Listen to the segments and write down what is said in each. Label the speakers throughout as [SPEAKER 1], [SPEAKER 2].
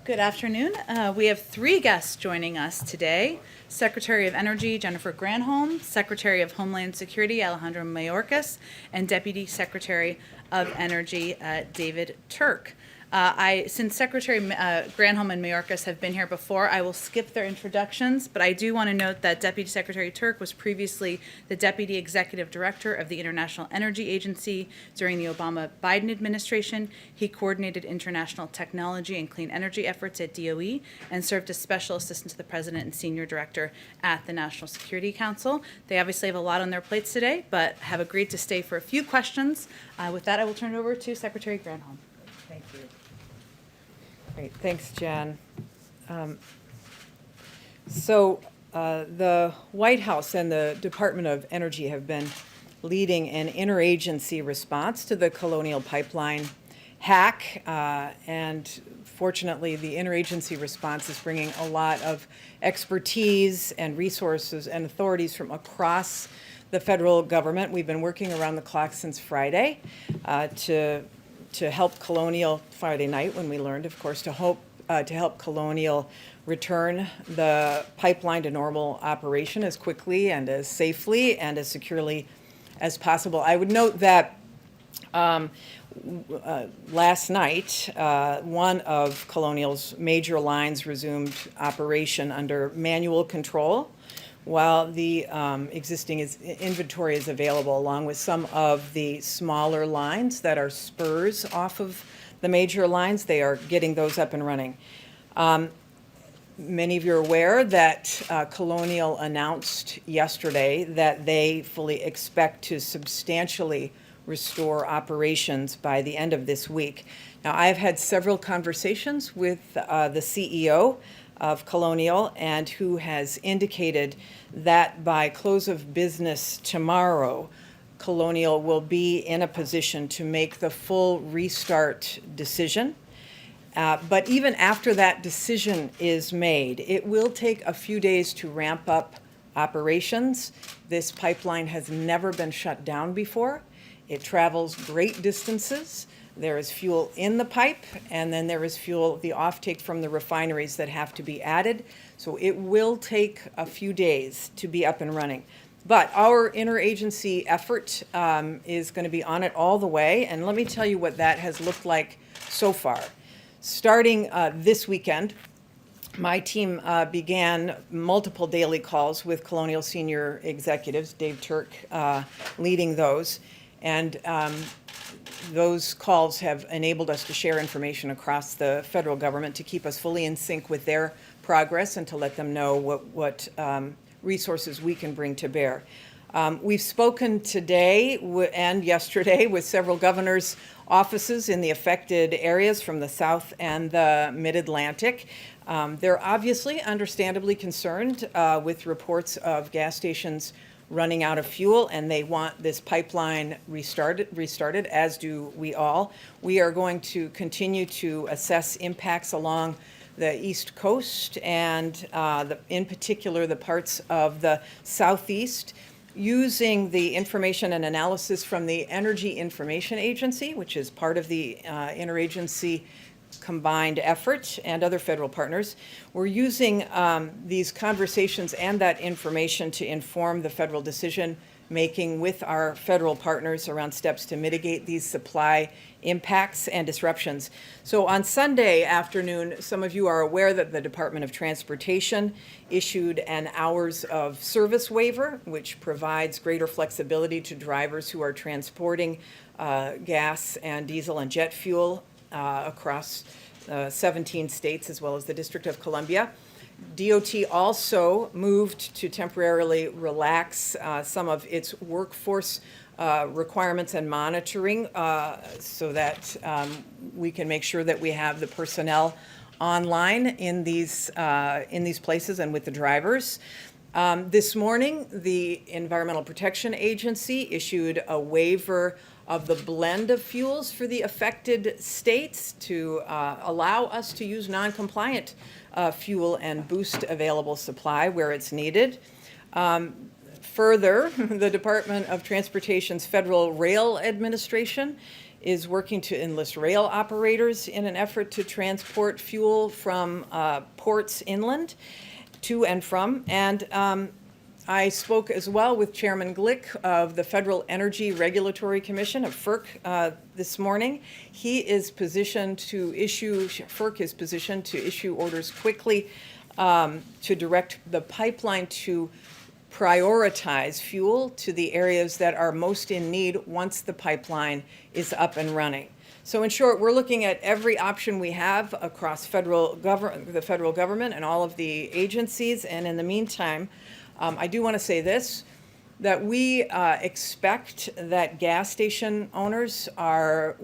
[SPEAKER 1] Good afternoon. We have three guests joining us today. Secretary of Energy Jennifer Granholm, Secretary of Homeland Security Alejandro Mayorkas, and Deputy Secretary of Energy David Turk. Since Secretary Granholm and Mayorkas have been here before, I will skip their introductions, but I do want to note that Deputy Secretary Turk was previously the Deputy Executive Director of the International Energy Agency during the Obama-Biden administration. He coordinated international technology and clean energy efforts at DOE and served as Special Assistant to the President and Senior Director at the National Security Council. They obviously have a lot on their plates today, but have agreed to stay for a few questions. With that, I will turn it over to Secretary Granholm.
[SPEAKER 2] Thank you. Great, thanks, Jan. The White House and the Department of Energy have been leading an interagency response to the Colonial Pipeline hack, and fortunately, the interagency response is bringing a lot of expertise and resources and authorities from across the federal government. We've been working around the clock since Friday to help Colonial, Friday night when we learned, of course, to help Colonial return the pipeline to normal operation as quickly and as safely and as securely as possible. I would note that last night, one of Colonial's major lines resumed operation under manual control, while the existing inventory is available, along with some of the smaller lines that are spurs off of the major lines. They are getting those up and running. Many of you are aware that Colonial announced yesterday that they fully expect to substantially restore operations by the end of this week. Now, I've had several conversations with the CEO of Colonial, and who has indicated that by close of business tomorrow, Colonial will be in a position to make the full restart decision. But even after that decision is made, it will take a few days to ramp up operations. This pipeline has never been shut down before. It travels great distances. There is fuel in the pipe, and then there is fuel, the offtake from the refineries that have to be added. So it will take a few days to be up and running. But our interagency effort is going to be on it all the way, and let me tell you what that has looked like so far. Starting this weekend, my team began multiple daily calls with Colonial senior executives, Dave Turk leading those, and those calls have enabled us to share information across the federal government to keep us fully in sync with their progress and to let them know what resources we can bring to bear. We've spoken today and yesterday with several governors' offices in the affected areas from the South and the Mid-Atlantic. They're obviously understandably concerned with reports of gas stations running out of fuel, and they want this pipeline restarted, as do we all. We are going to continue to assess impacts along the East Coast and in particular the parts of the Southeast, using the information and analysis from the Energy Information Agency, which is part of the interagency combined effort, and other federal partners. We're using these conversations and that information to inform the federal decision making with our federal partners around steps to mitigate these supply impacts and disruptions. So on Sunday afternoon, some of you are aware that the Department of Transportation issued an hours of service waiver, which provides greater flexibility to drivers who are transporting gas and diesel and jet fuel across 17 states, as well as the District of Columbia. DOT also moved to temporarily relax some of its workforce requirements and monitoring so that we can make sure that we have the personnel online in these places and with the drivers. This morning, the Environmental Protection Agency issued a waiver of the blend of fuels for the affected states to allow us to use non-compliant fuel and boost available supply where it's needed. Further, the Department of Transportation's Federal Rail Administration is working to enlist rail operators in an effort to transport fuel from ports inland to and from. And I spoke as well with Chairman Glick of the Federal Energy Regulatory Commission of FERC this morning. He is positioned to issue, FERC is positioned to issue orders quickly to direct the pipeline to prioritize fuel to the areas that are most in need once the pipeline is up and running. So in short, we're looking at every option we have across the federal government and all of the agencies. And in the meantime, I do want to say this, that we expect that gas station owners are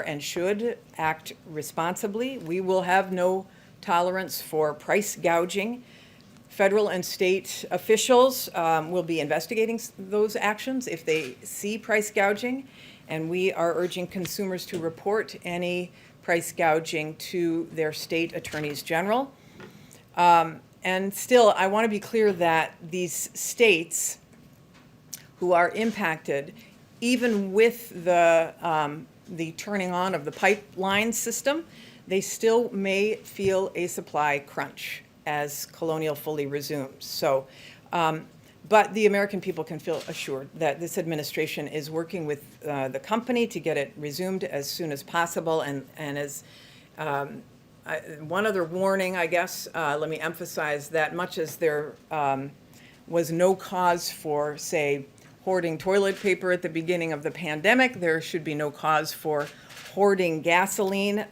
[SPEAKER 2] and should act responsibly. We will have no tolerance for price gouging. Federal and state officials will be investigating those actions if they see price gouging, and we are urging consumers to report any price gouging to their state attorneys general. And still, I want to be clear that these states who are impacted, even with the turning on of the pipeline system, they still may feel a supply crunch as Colonial fully resumes. So, but the American people can feel assured that this administration is working with the company to get it resumed as soon as possible. And as one other warning, I guess, let me emphasize that much as there was no cause for, say, hoarding toilet paper at the beginning of the pandemic, there should be no cause for hoarding gasoline,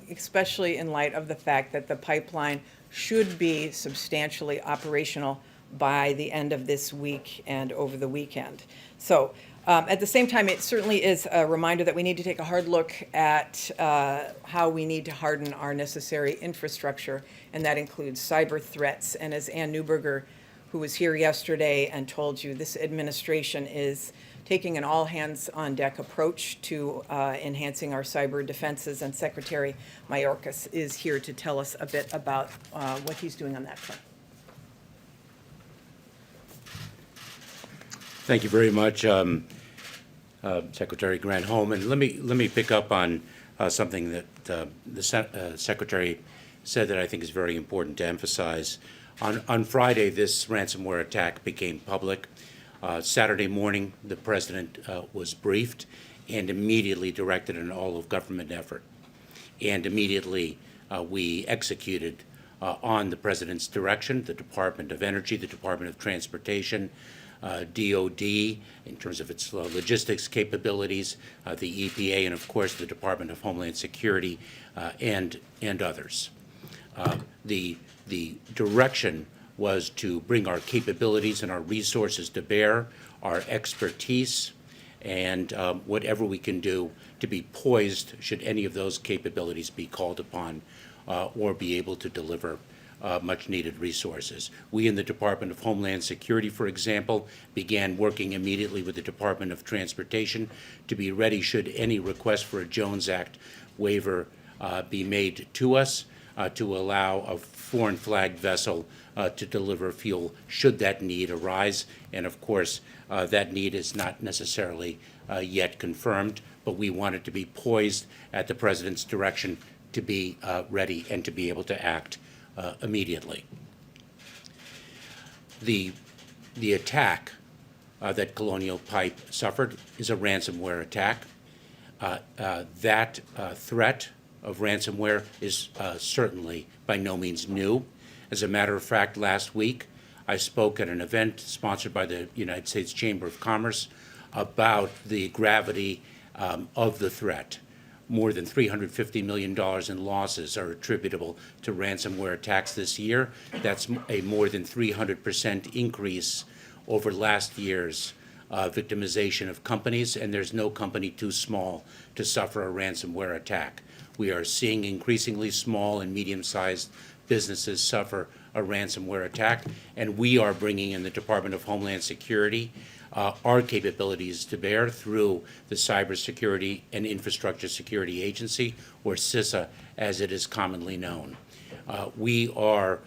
[SPEAKER 2] especially in light of the fact that the pipeline should be substantially operational by the end of this week and over the weekend. So at the same time, it certainly is a reminder that we need to take a hard look at how we need to harden our necessary infrastructure, and that includes cyber threats. And as Ann Neuberger, who was here yesterday and told you, this administration is taking an all-hands-on-deck approach to enhancing our cyber defenses, and Secretary Mayorkas is here to tell us a bit about what he's doing on that front.
[SPEAKER 3] Thank you very much, Secretary Granholm. And let me pick up on something that the Secretary said that I think is very important to emphasize. On Friday, this ransomware attack became public. Saturday morning, the President was briefed and immediately directed an all-of-government effort. And immediately, we executed on the President's direction, the Department of Energy, the Department of Transportation, DOD, in terms of its logistics capabilities, the EPA, and of course, the Department of Homeland Security, and others. The direction was to bring our capabilities and our resources to bear, our expertise, and whatever we can do to be poised should any of those capabilities be called upon or be able to deliver much-needed resources. We in the Department of Homeland Security, for example, began working immediately with the Department of Transportation to be ready should any request for a Jones Act waiver be made to us to allow a foreign flag vessel to deliver fuel should that need arise. And of course, that need is not necessarily yet confirmed, but we wanted to be poised at the President's direction to be ready and to be able to act immediately. The attack that Colonial Pipe suffered is a ransomware attack. That threat of ransomware is certainly by no means new. As a matter of fact, last week I spoke at an event sponsored by the United States Chamber of Commerce about the gravity of the threat. More than $350 million in losses are attributable to ransomware attacks this year. That's a more than 300% increase over last year's victimization of companies, and there's no company too small to suffer a ransomware attack. We are seeing increasingly small and medium-sized businesses suffer a ransomware attack, and we are bringing in the Department of Homeland Security our capabilities to bear through the Cybersecurity and Infrastructure Security Agency, or CISA, as it is commonly known. We are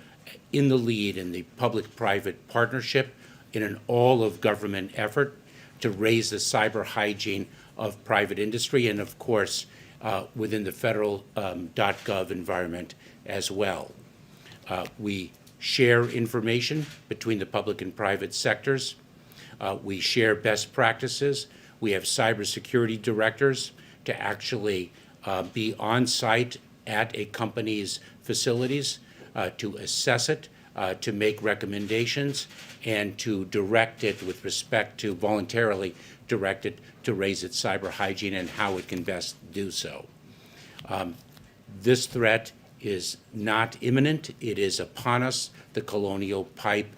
[SPEAKER 3] in the lead in the public-private partnership in an all-of-government effort to raise the cyber hygiene of private industry and, of course, within the federal .gov environment as well. We share information between the public and private sectors. We share best practices. We have cybersecurity directors to actually be on site at a company's facilities to assess it, to make recommendations, and to direct it with respect to voluntarily direct it to raise its cyber hygiene and how it can best do so. This threat is not imminent. It is upon us. The Colonial Pipe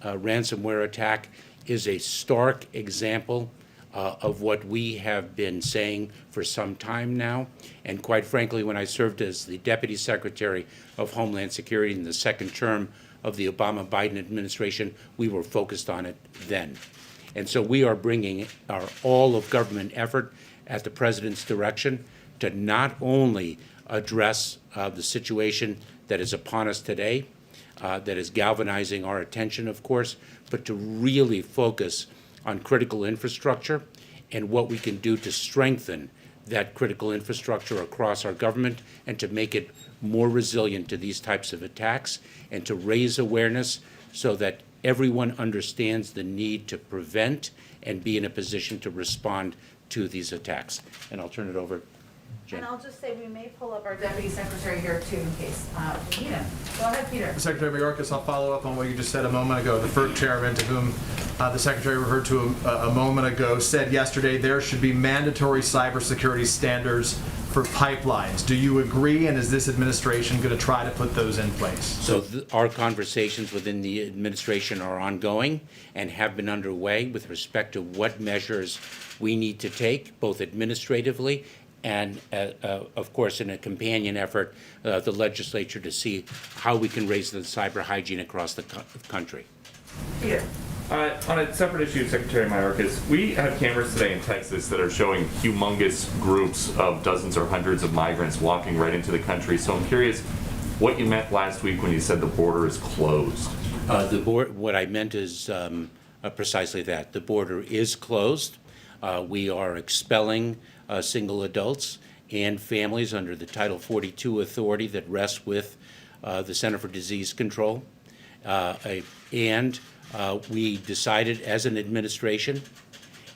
[SPEAKER 3] ransomware attack is a stark example of what we have been saying for some time now. And quite frankly, when I served as the Deputy Secretary of Homeland Security in the second term of the Obama-Biden administration, we were focused on it then. And so we are bringing our all of government effort at the President's direction to not only address the situation that is upon us today, that is galvanizing our attention, of course, but to really focus on critical infrastructure and what we can do to strengthen that critical infrastructure across our government and to make it more resilient to these types of attacks and to raise awareness so that everyone understands the need to prevent and be in a position to respond to these attacks. And I'll turn it over. Jen.
[SPEAKER 1] And I'll just say we may pull up our Deputy Secretary here too in case we need him. Go ahead, Peter.
[SPEAKER 4] Secretary Mayorkas, I'll follow up on what you just said a moment ago. The FERC chairman, to whom the Secretary referred to a moment ago, said yesterday there should be mandatory cybersecurity standards for pipelines. Do you agree, and is this administration going to try to put those in place?
[SPEAKER 3] So our conversations within the administration are ongoing and have been underway with respect to what measures we need to take, both administratively and, of course, in a companion effort, the legislature to see how we can raise the cyber hygiene across the country.
[SPEAKER 1] Peter.
[SPEAKER 5] On a separate issue, Secretary Mayorkas, we have cameras today in Texas that are showing humongous groups of dozens or hundreds of migrants walking right into the country. So I'm curious what you meant last week when you said the border is closed.
[SPEAKER 3] What I meant is precisely that. The border is closed. We are expelling single adults and families under the Title 42 authority that rests with the Center for Disease Control. We decided as an administration,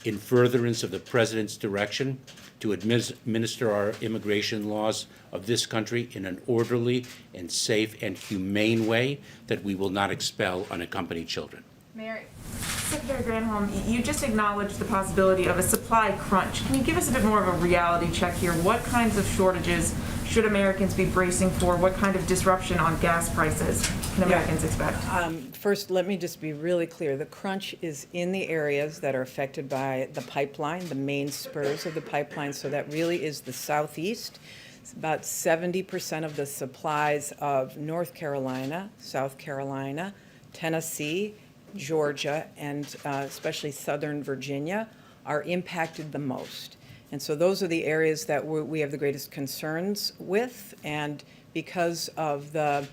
[SPEAKER 3] in furtherance of the President's direction, to administer our immigration laws of this country in an orderly and safe and humane way, that we will not expel unaccompanied children.
[SPEAKER 1] Mary.
[SPEAKER 6] Secretary Granholm, you just acknowledged the possibility of a supply crunch. Can you give us a bit more of a reality check here? What kinds of shortages should Americans be bracing for? What kind of disruption on gas prices can Americans expect?
[SPEAKER 2] First, let me just be really clear. The crunch is in the areas that are affected by the pipeline, the main spurs of the pipeline, so that really is the southeast. It's about 70% of the supplies of North Carolina, South Carolina, Tennessee, Georgia, and especially Southern Virginia are impacted the most. And so those are the areas that we have the greatest concerns with. And because of the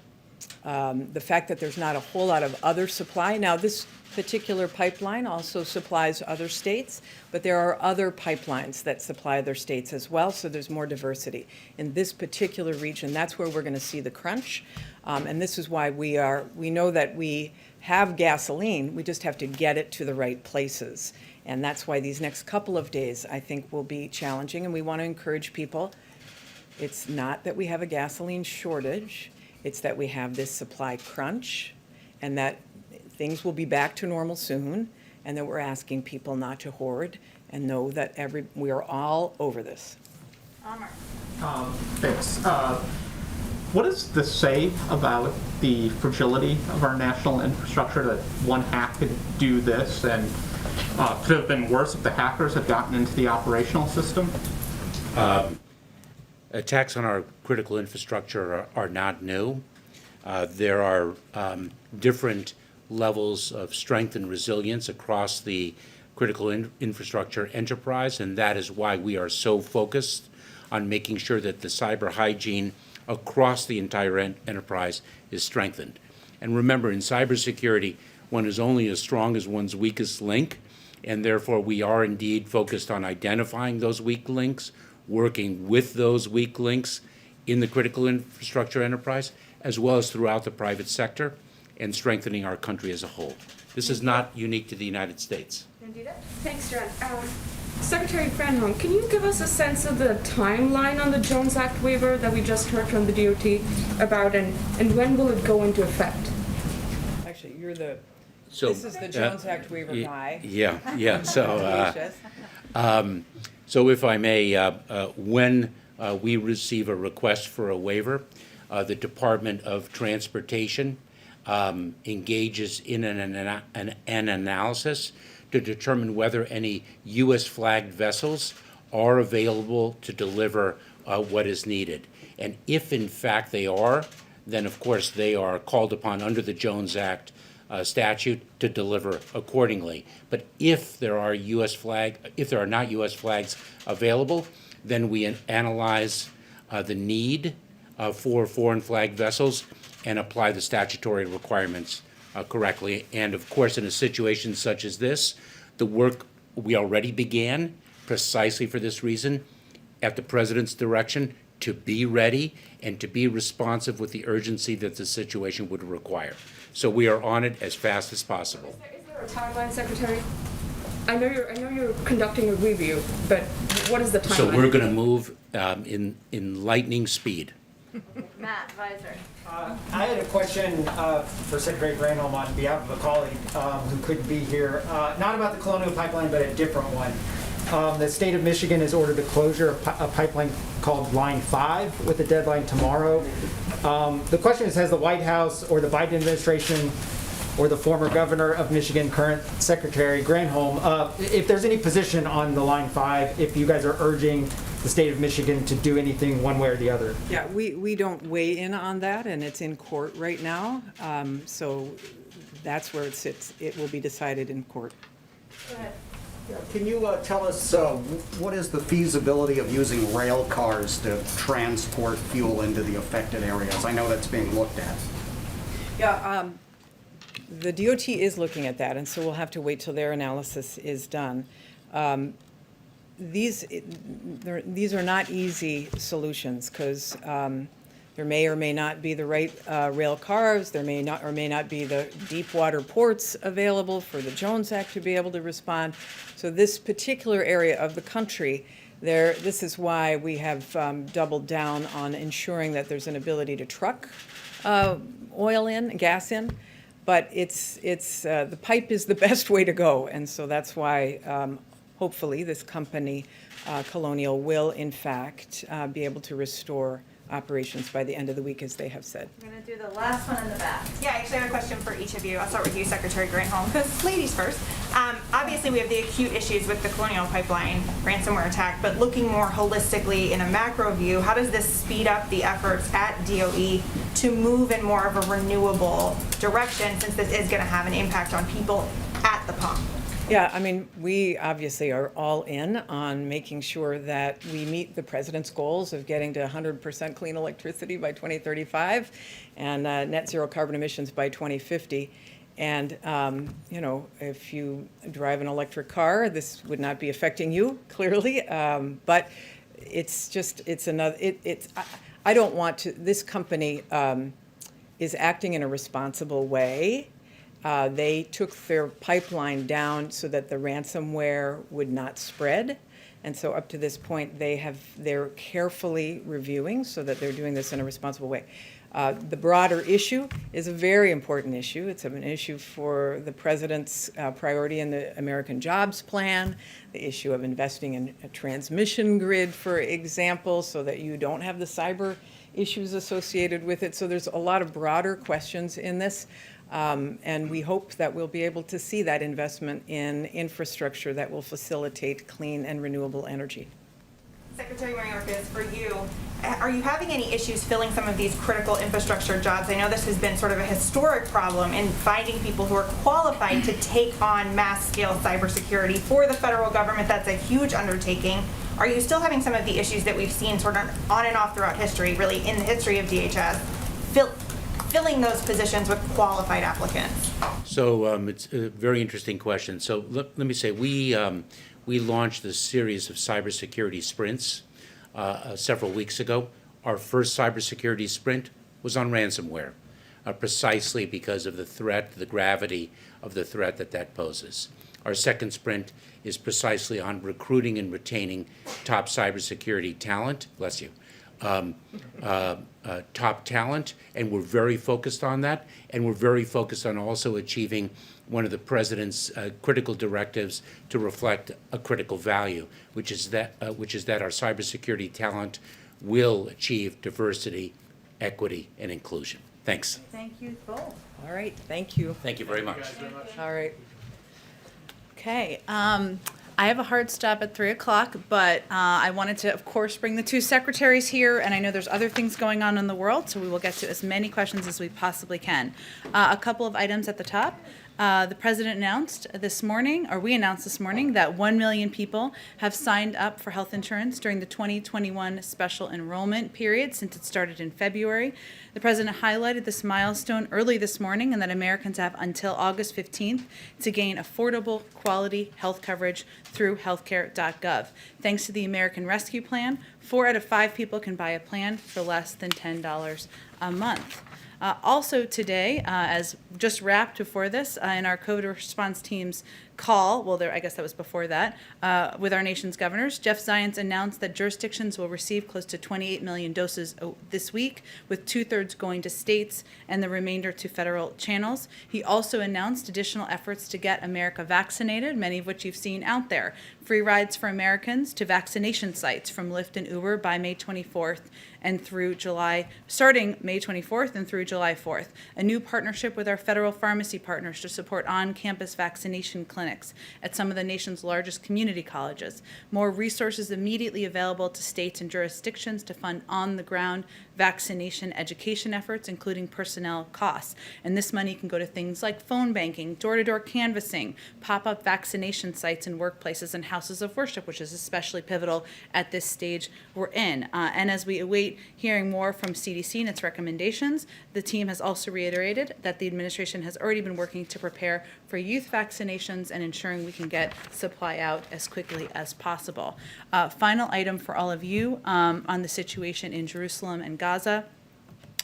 [SPEAKER 2] fact that there's not a whole lot of other supply. Now, this particular pipeline also supplies other states, but there are other pipelines that supply other states as well, so there's more diversity. In this particular region, that's where we're going to see the crunch. And this is why we know that we have gasoline, we just have to get it to the right places. And that's why these next couple of days, I think, will be challenging. And we want to encourage people, it's not that we have a gasoline shortage, it's that we have this supply crunch, and that things will be back to normal soon, and that we're asking people not to hoard and know that we are all over this.
[SPEAKER 1] Amar.
[SPEAKER 7] Thanks. What does this say about the fragility of our national infrastructure, that one hack could do this, and could have been worse if the hackers had gotten into the operational system?
[SPEAKER 3] Attacks on our critical infrastructure are not new. There are different levels of strength and resilience across the critical infrastructure enterprise, and that is why we are so focused on making sure that the cyber hygiene across the entire enterprise is strengthened. And remember, in cybersecurity, one is only as strong as one's weakest link, and therefore we are indeed focused on identifying those weak links, working with those weak links in the critical infrastructure enterprise, as well as throughout the private sector, and strengthening our country as a whole. This is not unique to the United States.
[SPEAKER 8] Thanks, John. Secretary Granholm, can you give us a sense of the timeline on the Jones Act waiver that we just heard from the DOT about, and when will it go into effect?
[SPEAKER 2] Actually, you're the,
[SPEAKER 3] So,
[SPEAKER 2] this is the Jones Act waiver guy.
[SPEAKER 3] Yeah, so if I may, when we receive a request for a waiver, the Department of Transportation engages in an analysis to determine whether any U.S. flagged vessels are available to deliver what is needed. And if in fact they are, then of course they are called upon under the Jones Act statute to deliver accordingly. But if there are if there are not U.S. flags available, then we analyze the need for foreign flag vessels and apply the statutory requirements correctly. And of course, in a situation such as this, the work we already began precisely for this reason at the President's direction, to be ready and to be responsive with the urgency that the situation would require. So we are on it as fast as possible.
[SPEAKER 8] Is there a timeline, Secretary? I know you're conducting a review, but what is the timeline?
[SPEAKER 3] So we're going to move in lightning speed.
[SPEAKER 1] Matt Visor.
[SPEAKER 9] I had a question for Secretary Granholm on behalf of a colleague who couldn't be here, not about the Colonial Pipeline, but a different one. The state of Michigan has ordered the closure of a pipeline called Line 5 with a deadline tomorrow. The question is, has the White House or the Biden administration or the former governor of Michigan, current Secretary Granholm, if there's any position on the Line 5, if you guys are urging the state of Michigan to do anything one way or the other?
[SPEAKER 2] Yeah, we don't weigh in on that, and it's in court right now. So that's where it sits. It will be decided in court.
[SPEAKER 1] Go ahead.
[SPEAKER 10] Can you tell us what is the feasibility of using rail cars to transport fuel into the affected areas? I know that's being looked at.
[SPEAKER 2] Yeah, the DOT is looking at that, and so we'll have to wait till their analysis is done. These are not easy solutions, because there may or may not be the right rail cars. There may not or may not be the deep water ports available for the Jones Act to be able to respond. So this particular area of the country, this is why we have doubled down on ensuring that there's an ability to truck oil in, gas in. But the pipe is the best way to go, and so that's why hopefully this company, Colonial, will in fact be able to restore operations by the end of the week, as they have said.
[SPEAKER 1] We're going to do the last one in the back.
[SPEAKER 11] Yeah, I actually have a question for each of you. I'll start with you, Secretary Granholm, because ladies first. Obviously, we have the acute issues with the Colonial Pipeline ransomware attack, but looking more holistically in a macro view, how does this speed up the efforts at DOE to move in more of a renewable direction, since this is going to have an impact on people at the pump?
[SPEAKER 2] Yeah, I mean, we obviously are all in on making sure that we meet the president's goals of getting to 100% clean electricity by 2035 and net zero carbon emissions by 2050. And, if you drive an electric car, this would not be affecting you, clearly. But I don't want to, this company is acting in a responsible way. They took their pipeline down so that the ransomware would not spread. And so up to this point, they're carefully reviewing so that they're doing this in a responsible way. The broader issue is a very important issue. It's an issue for the president's priority in the American Jobs Plan, the issue of investing in a transmission grid, for example, so that you don't have the cyber issues associated with it. So there's a lot of broader questions in this. And we hope that we'll be able to see that investment in infrastructure that will facilitate clean and renewable energy.
[SPEAKER 11] Secretary Mayorkas, for you, are you having any issues filling some of these critical infrastructure jobs? I know this has been sort of a historic problem in finding people who are qualified to take on mass-scale cybersecurity for the federal government. That's a huge undertaking. Are you still having some of the issues that we've seen sort of on and off throughout history, really in the history of DHS, filling those positions with qualified applicants?
[SPEAKER 3] So it's a very interesting question. So let me say, we launched this series of cybersecurity sprints several weeks ago. Our first cybersecurity sprint was on ransomware, precisely because of the threat, the gravity of the threat that poses. Our second sprint is precisely on recruiting and retaining top cybersecurity talent. Bless you. Top talent, and we're very focused on that, and we're very focused on also achieving one of the president's critical directives to reflect a critical value, which is that our cybersecurity talent will achieve diversity, equity, and inclusion. Thanks.
[SPEAKER 1] Thank you both.
[SPEAKER 2] All right, thank you.
[SPEAKER 3] Thank you very much.
[SPEAKER 2] All right.
[SPEAKER 1] Okay, I have a hard stop at 3 o'clock, but I wanted to, of course, bring the two secretaries here, and I know there's other things going on in the world, so we will get to as many questions as we possibly can. A couple of items at the top. The president announced this morning, or we announced this morning, that 1 million people have signed up for health insurance during the 2021 special enrollment period since it started in February. The president highlighted this milestone early this morning, and that Americans have until August 15th to gain affordable, quality health coverage through healthcare.gov. Thanks to the American Rescue Plan, 4 out of 5 people can buy a plan for less than $10 a month. Also today, as just wrapped before this, in our COVID response team's call, well, I guess that was before that, with our nation's governors, Jeff Zients announced that jurisdictions will receive close to 28 million doses this week, with 2/3 going to states and the remainder to federal channels. He also announced additional efforts to get America vaccinated, many of which you've seen out there. Free rides for Americans to vaccination sites from Lyft and Uber by May 24th and through starting May 24th and through July 4th. A new partnership with our federal pharmacy partners to support on-campus vaccination clinics at some of the nation's largest community colleges. More resources immediately available to states and jurisdictions to fund on-the-ground vaccination education efforts, including personnel costs. And this money can go to things like phone banking, door-to-door canvassing, pop-up vaccination sites in workplaces and houses of worship, which is especially pivotal at this stage we're in. And as we await hearing more from CDC and its recommendations, the team has also reiterated that the administration has already been working to prepare for youth vaccinations and ensuring we can get supply out as quickly as possible. Final item for all of you on the situation in Jerusalem and Gaza.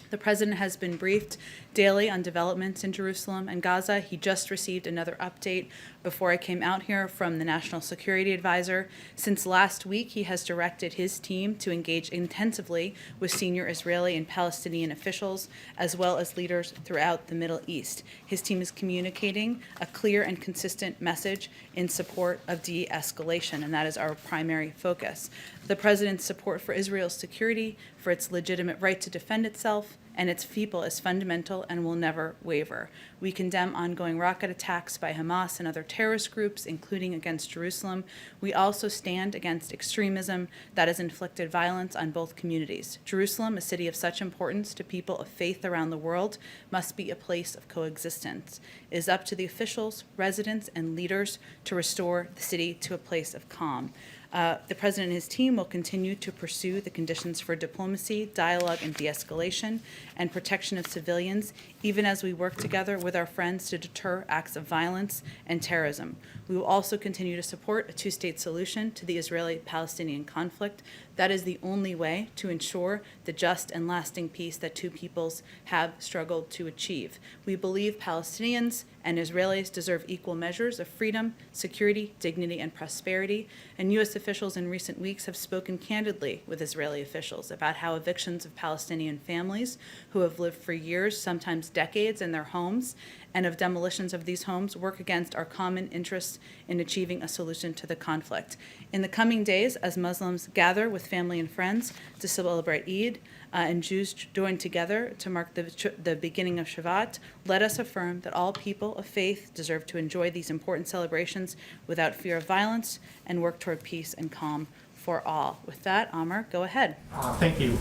[SPEAKER 1] The president has been briefed daily on developments in Jerusalem and Gaza. He just received another update before I came out here from the National Security Advisor. Since last week, he has directed his team to engage intensively with senior Israeli and Palestinian officials, as well as leaders throughout the Middle East. His team is communicating a clear and consistent message in support of de-escalation, and that is our primary focus. The president's support for Israel's security, for its legitimate right to defend itself, and its people is fundamental and will never waver. We condemn ongoing rocket attacks by Hamas and other terrorist groups, including against Jerusalem. We also stand against extremism that has inflicted violence on both communities. Jerusalem, a city of such importance to people of faith around the world, must be a place of coexistence. It is up to the officials, residents, and leaders to restore the city to a place of calm. The president and his team will continue to pursue the conditions for diplomacy, dialogue, and de-escalation, and protection of civilians, even as we work together with our friends to deter acts of violence and terrorism. We will also continue to support a two-state solution to the Israeli-Palestinian conflict. That is the only way to ensure the just and lasting peace that two peoples have struggled to achieve. We believe Palestinians and Israelis deserve equal measures of freedom, security, dignity, and prosperity. And U.S. officials in recent weeks have spoken candidly with Israeli officials about how evictions of Palestinian families who have lived for years, sometimes decades, in their homes, and of demolitions of these homes work against our common interests in achieving a solution to the conflict. In the coming days, as Muslims gather with family and friends to celebrate Eid, and Jews join together to mark the beginning of Shabbat, let us affirm that all people of faith deserve to enjoy these important celebrations without fear of violence and work toward peace and calm for all. With that, Amr, go ahead.
[SPEAKER 7] Thank you.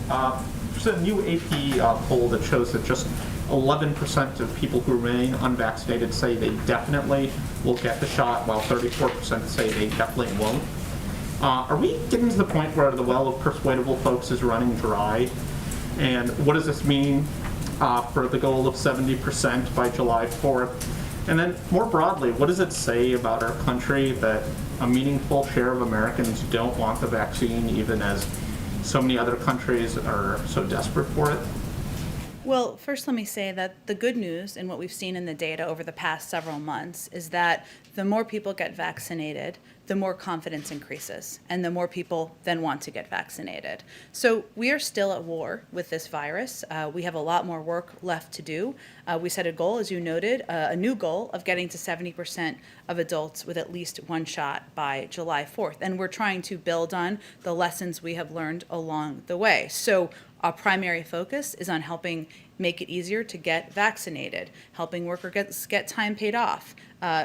[SPEAKER 7] There's a new AP poll that shows that just 11% of people who remain unvaccinated say they definitely will get the shot, while 34% say they definitely won't. Are we getting to the point where the well of persuadable folks is running dry? And what does this mean for the goal of 70% by July 4th? And then more broadly, what does it say about our country that a meaningful share of Americans don't want the vaccine, even as so many other countries are so desperate for it?
[SPEAKER 1] Well, first let me say that the good news and what we've seen in the data over the past several months is that the more people get vaccinated, the more confidence increases, and the more people then want to get vaccinated. So we are still at war with this virus. We have a lot more work left to do. We set a goal, as you noted, a new goal of getting to 70% of adults with at least one shot by July 4th. And we're trying to build on the lessons we have learned along the way. So our primary focus is on helping make it easier to get vaccinated, helping workers get time paid off,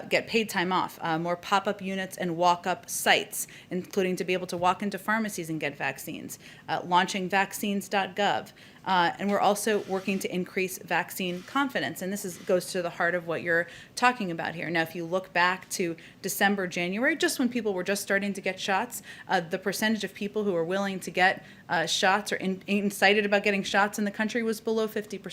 [SPEAKER 1] get paid time off, more pop-up units and walk-up sites, including to be able to walk into pharmacies and get vaccines, launching vaccines.gov. And we're also working to increase vaccine confidence. And this goes to the heart of what you're talking about here. Now, if you look back to December, January, just when people were just starting to get shots, the percentage of people who were willing to get shots or excited about getting shots in the country was below 50%.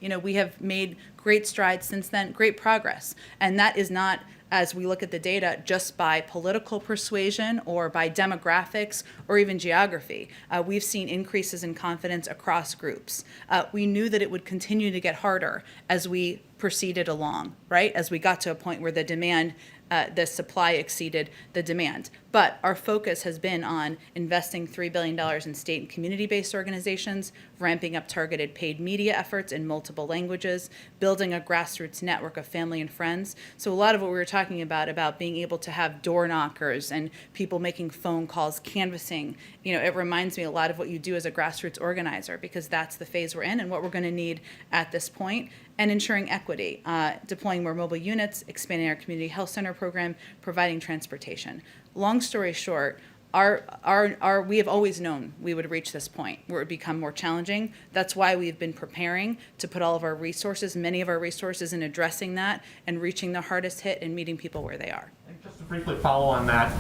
[SPEAKER 1] You know, we have made great strides since then, great progress. And that is not, as we look at the data, just by political persuasion or by demographics or even geography. We've seen increases in confidence across groups. We knew that it would continue to get harder as we proceeded along, right? As we got to a point where the supply exceeded the demand. But our focus has been on investing $3 billion in state and community-based organizations, ramping up targeted paid media efforts in multiple languages, building a grassroots network of family and friends. So a lot of what we were talking about being able to have door knockers and people making phone calls, canvassing, you know, it reminds me a lot of what you do as a grassroots organizer, because that's the phase we're in and what we're going to need at this point. And ensuring equity, deploying more mobile units, expanding our community health center program, providing transportation. Long story short, we have always known we would reach this point where it would become more challenging. That's why we've been preparing to put all of our resources, many of our resources, in addressing that and reaching the hardest hit and meeting people where they are.
[SPEAKER 7] And just to briefly follow on that,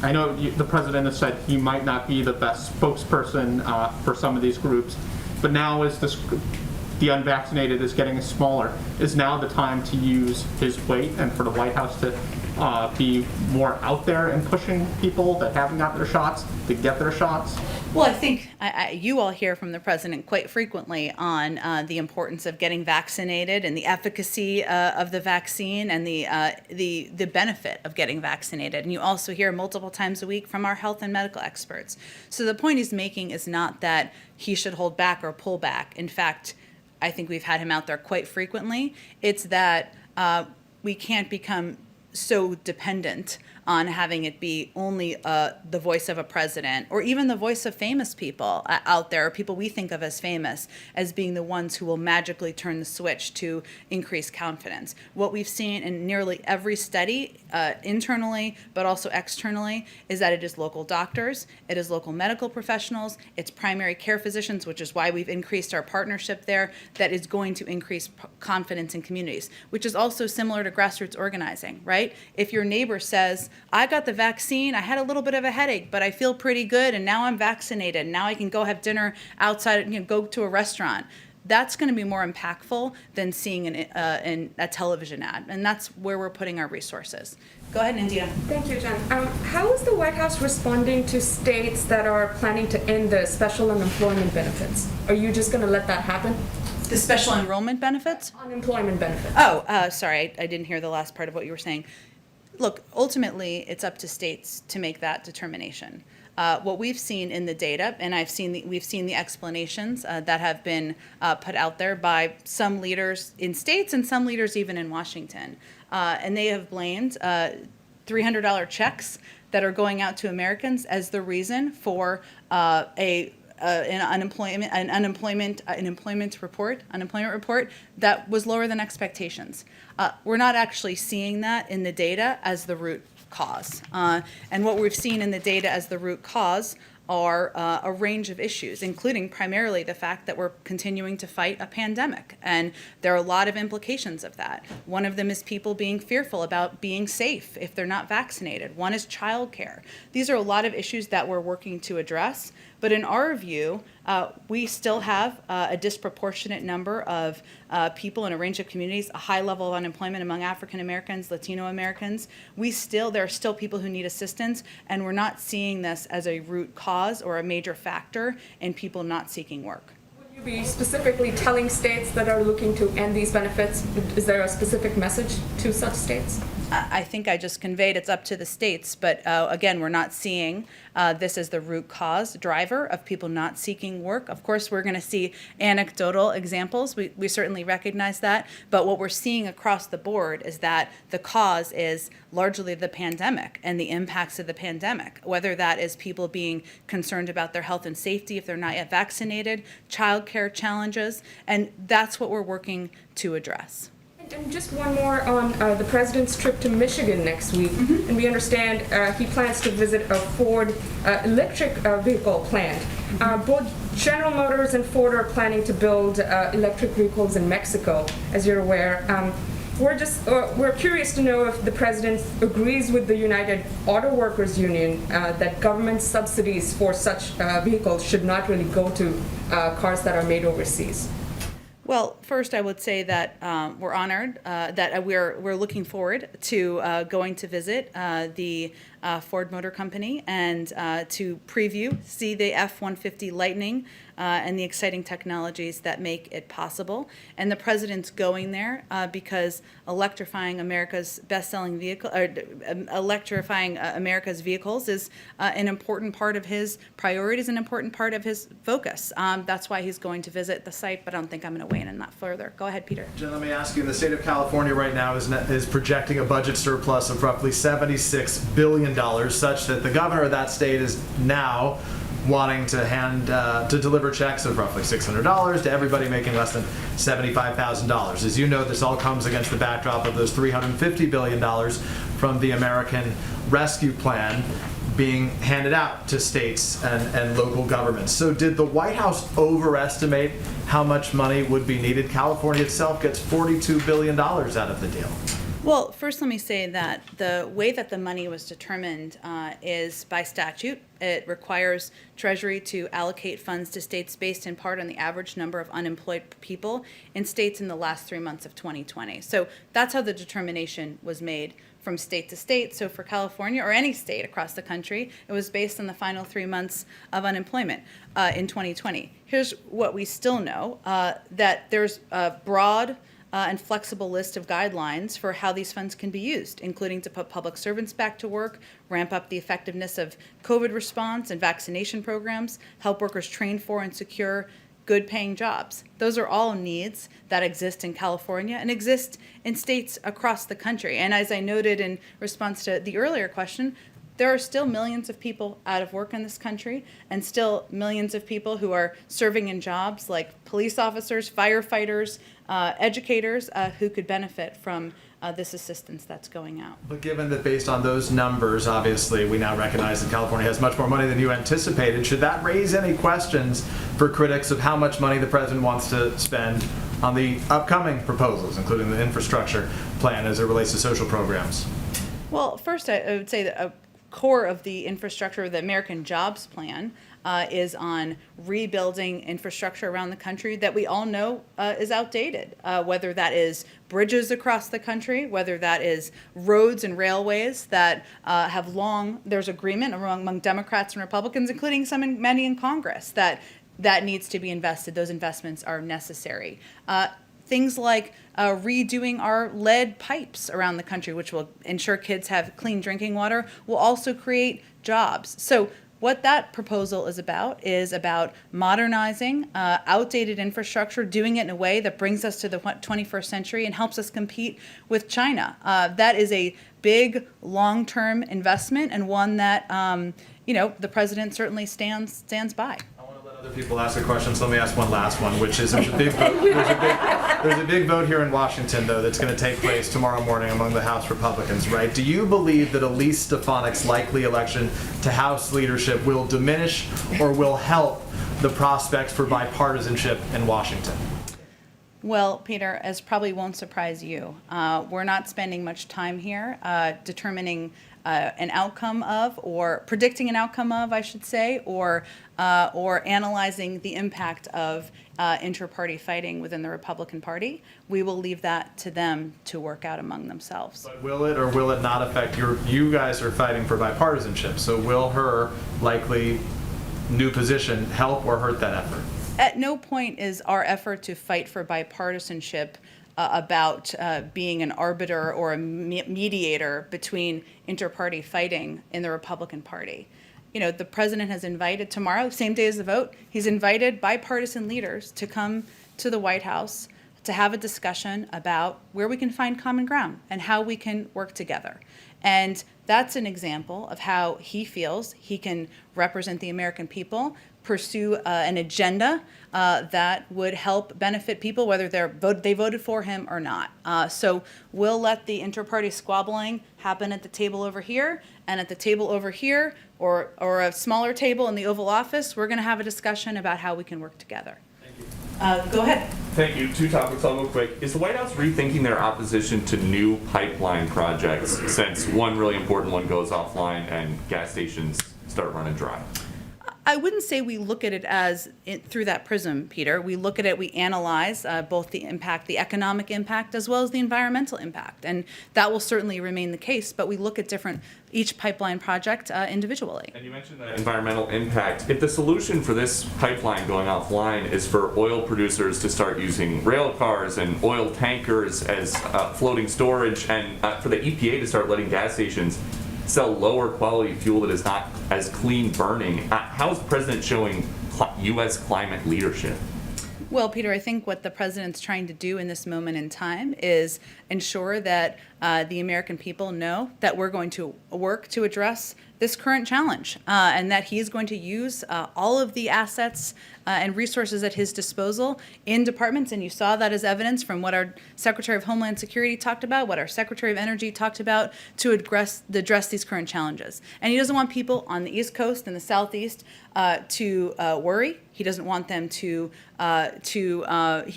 [SPEAKER 7] I know the president has said he might not be the best spokesperson for some of these groups, but now as the unvaccinated is getting smaller, is now the time to use his weight and for the White House to be more out there and pushing people that haven't got their shots to get their shots?
[SPEAKER 1] Well, I think you all hear from the president quite frequently on the importance of getting vaccinated and the efficacy of the vaccine and the benefit of getting vaccinated. And you also hear multiple times a week from our health and medical experts. So the point he's making is not that he should hold back or pull back. In fact, I think we've had him out there quite frequently. It's that we can't become so dependent on having it be only the voice of a president or even the voice of famous people out there, or people we think of as famous, as being the ones who will magically turn the switch to increase confidence. What we've seen in nearly every study, internally but also externally, is that it is local doctors, it is local medical professionals, it's primary care physicians, which is why we've increased our partnership there, that is going to increase confidence in communities, which is also similar to grassroots organizing, right? If your neighbor says, I got the vaccine, I had a little bit of a headache, but I feel pretty good, and now I'm vaccinated, and now I can go have dinner outside, go to a restaurant. That's going to be more impactful than seeing a television ad, and that's where we're putting our resources. Go ahead, India.
[SPEAKER 8] Thank you, Jen. How is the White House responding to states that are planning to end the special unemployment benefits? Are you just going to let that happen?
[SPEAKER 1] The special enrollment benefits?
[SPEAKER 8] Unemployment benefits.
[SPEAKER 1] Oh, sorry, I didn't hear the last part of what you were saying. Look, ultimately, it's up to states to make that determination. What we've seen in the data, and we've seen the explanations that have been put out there by some leaders in states and some leaders even in Washington, and they have blamed $300 checks that are going out to Americans as the reason for an unemployment report that was lower than expectations. We're not actually seeing that in the data as the root cause. And what we've seen in the data as the root cause are a range of issues, including primarily the fact that we're continuing to fight a pandemic. And there are a lot of implications of that. One of them is people being fearful about being safe if they're not vaccinated. One is childcare. These are a lot of issues that we're working to address. But in our view, we still have a disproportionate number of people in a range of communities, a high level of unemployment among African Americans, Latino Americans. There are still people who need assistance, and we're not seeing this as a root cause or a major factor in people not seeking work.
[SPEAKER 8] Would you be specifically telling states that are looking to end these benefits? Is there a specific message to such states?
[SPEAKER 1] I think I just conveyed it's up to the states, but again, we're not seeing this as the root cause driver of people not seeking work. Of course, we're going to see anecdotal examples. We certainly recognize that, but what we're seeing across the board is that the cause is largely the pandemic and the impacts of the pandemic, whether that is people being concerned about their health and safety if they're not yet vaccinated, childcare challenges, and that's what we're working to address.
[SPEAKER 8] And just one more on the president's trip to Michigan next week. And we understand he plans to visit a Ford electric vehicle plant. Both General Motors and Ford are planning to build electric vehicles in Mexico, as you're aware. We're curious to know if the president agrees with the United Auto Workers Union that government subsidies for such vehicles should not really go to cars that are made overseas.
[SPEAKER 1] Well, first, I would say that we're honored that we're looking forward to going to visit the Ford Motor Company and to see the F-150 Lightning and the exciting technologies that make it possible. And the president's going there because electrifying America's best-selling vehicle, or electrifying America's vehicles is an important part of his priorities, an important part of his focus. That's why he's going to visit the site, but I don't think I'm going to weigh in on that further. Go ahead, Peter.
[SPEAKER 4] Jen, let me ask you, the state of California right now is projecting a budget surplus of roughly $76 billion, such that the governor of that state is now wanting to deliver checks of roughly $600 to everybody making less than $75,000. As you know, this all comes against the backdrop of those $350 billion from the American Rescue Plan being handed out to states and local governments. So did the White House overestimate how much money would be needed? California itself gets $42 billion out of the deal.
[SPEAKER 1] Well, first let me say that the way that the money was determined is by statute. It requires Treasury to allocate funds to states based in part on the average number of unemployed people in states in the last 3 months of 2020. So that's how the determination was made from state to state. So for California or any state across the country, it was based on the final 3 months of unemployment in 2020. Here's what we still know, that there's a broad and flexible list of guidelines for how these funds can be used, including to put public servants back to work, ramp up the effectiveness of COVID response and vaccination programs, help workers train for and secure good paying jobs. Those are all needs that exist in California and exist in states across the country. And as I noted in response to the earlier question, there are still millions of people out of work in this country and still millions of people who are serving in jobs like police officers, firefighters, educators who could benefit from this assistance that's going out.
[SPEAKER 4] But given that based on those numbers, obviously, we now recognize that California has much more money than you anticipated, should that raise any questions for critics of how much money the president wants to spend on the upcoming proposals, including the infrastructure plan as it relates to social programs?
[SPEAKER 1] Well, first, I would say that a core of the infrastructure, the American Jobs Plan, is on rebuilding infrastructure around the country that we all know is outdated, whether that is bridges across the country, whether that is roads and railways that there's agreement among Democrats and Republicans, including many in Congress, that needs to be invested. Those investments are necessary. Things like redoing our lead pipes around the country, which will ensure kids have clean drinking water, will also create jobs. So what that proposal is about modernizing outdated infrastructure, doing it in a way that brings us to the 21st century and helps us compete with China. That is a big long-term investment and one that the president certainly stands by.
[SPEAKER 4] Other people ask a question, so let me ask one last one, which is there's a big vote here in Washington, though, that's going to take place tomorrow morning among the House Republicans, right? Do you believe that Elise Stefanik's likely election to House leadership will diminish or will help the prospects for bipartisanship in Washington?
[SPEAKER 1] Well, Peter, as probably won't surprise you, we're not spending much time here determining an outcome of, or predicting an outcome of, I should say, or analyzing the impact of inter-party fighting within the Republican Party. We will leave that to them to work out among themselves.
[SPEAKER 4] But will it or will it not affect you guys are fighting for bipartisanship, so will her likely new position help or hurt that effort?
[SPEAKER 1] At no point is our effort to fight for bipartisanship about being an arbiter or a mediator between inter-party fighting in the Republican Party. You know, the president has invited tomorrow, same day as the vote, he's invited bipartisan leaders to come to the White House to have a discussion about where we can find common ground and how we can work together. And that's an example of how he feels he can represent the American people, pursue an agenda that would help benefit people, whether they voted for him or not. So we'll let the inter-party squabbling happen at the table over here, and at the table over here, or a smaller table in the Oval Office, we're going to have a discussion about how we can work together.
[SPEAKER 4] Thank you.
[SPEAKER 1] Go ahead.
[SPEAKER 5] Thank you. Two topics, I'll go quick. Is the White House rethinking their opposition to new pipeline projects since one really important one goes offline and gas stations start running dry?
[SPEAKER 1] I wouldn't say we look at it through that prism, Peter. We look at it, we analyze both the impact, the economic impact, as well as the environmental impact. And that will certainly remain the case, but we look at each pipeline project individually.
[SPEAKER 5] And you mentioned that environmental impact. If the solution for this pipeline going offline is for oil producers to start using rail cars and oil tankers as floating storage, and for the EPA to start letting gas stations sell lower quality fuel that is not as clean burning, how is the president showing U.S. climate leadership?
[SPEAKER 1] Well, Peter, I think what the president's trying to do in this moment in time is ensure that the American people know that we're going to work to address this current challenge, and that he is going to use all of the assets and resources at his disposal in departments. And you saw that as evidence from what our Secretary of Homeland Security talked about, what our Secretary of Energy talked about to address these current challenges. And he doesn't want people on the East Coast and the Southeast to worry. He doesn't want them he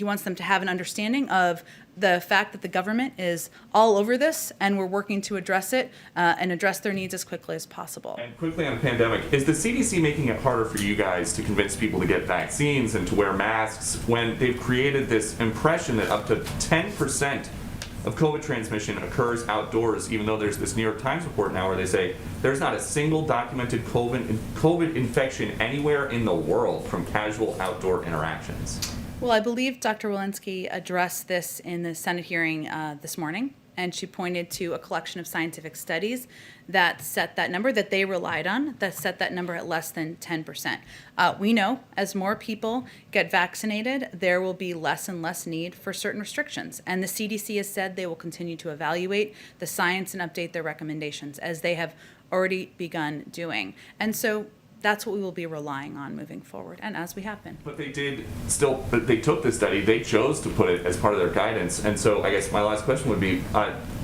[SPEAKER 1] wants them to have an understanding of the fact that the government is all over this, and we're working to address it and address their needs as quickly as possible.
[SPEAKER 5] And quickly on the pandemic, is the CDC making it harder for you guys to convince people to get vaccines and to wear masks when they've created this impression that up to 10% of COVID transmission occurs outdoors, even though there's this New York Times report now where they say there's not a single documented COVID infection anywhere in the world from casual outdoor interactions?
[SPEAKER 1] Well, I believe Dr. Walensky addressed this in the Senate hearing this morning, and she pointed to a collection of scientific studies that set that number, that they relied on, that set that number at less than 10%. We know as more people get vaccinated, there will be less and less need for certain restrictions. And the CDC has said they will continue to evaluate the science and update their recommendations, as they have already begun doing. And so that's what we will be relying on moving forward, and as we have been.
[SPEAKER 5] But they took the study, they chose to put it as part of their guidance. And so I guess my last question would be,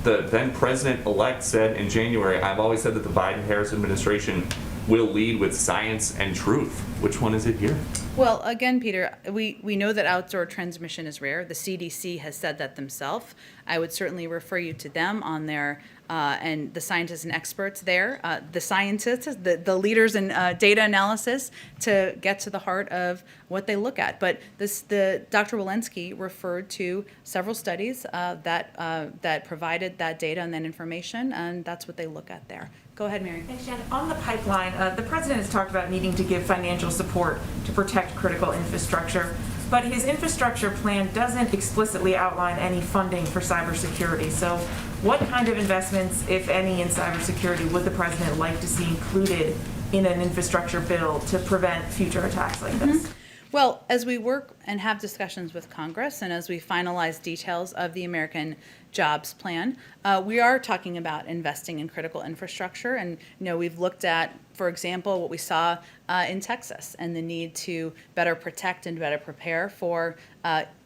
[SPEAKER 5] the then president-elect said in January, I've always said that the Biden-Harris administration will lead with science and truth. Which one is it here?
[SPEAKER 1] Well, again, Peter, we know that outdoor transmission is rare. The CDC has said that themselves. I would certainly refer you to them on their, and the scientists and experts there, the scientists, the leaders in data analysis, to get to the heart of what they look at. But Dr. Walensky referred to several studies that provided that data and that information, and that's what they look at there. Go ahead, Mary.
[SPEAKER 6] Thanks, Jen. On the pipeline, the president has talked about needing to give financial support to protect critical infrastructure, but his infrastructure plan doesn't explicitly outline any funding for cybersecurity. So what kind of investments, if any, in cybersecurity would the president like to see included in an infrastructure bill to prevent future attacks like this?
[SPEAKER 1] Well, as we work and have discussions with Congress, and as we finalize details of the American Jobs Plan, we are talking about investing in critical infrastructure. And we've looked at, for example, what we saw in Texas, and the need to better protect and better prepare for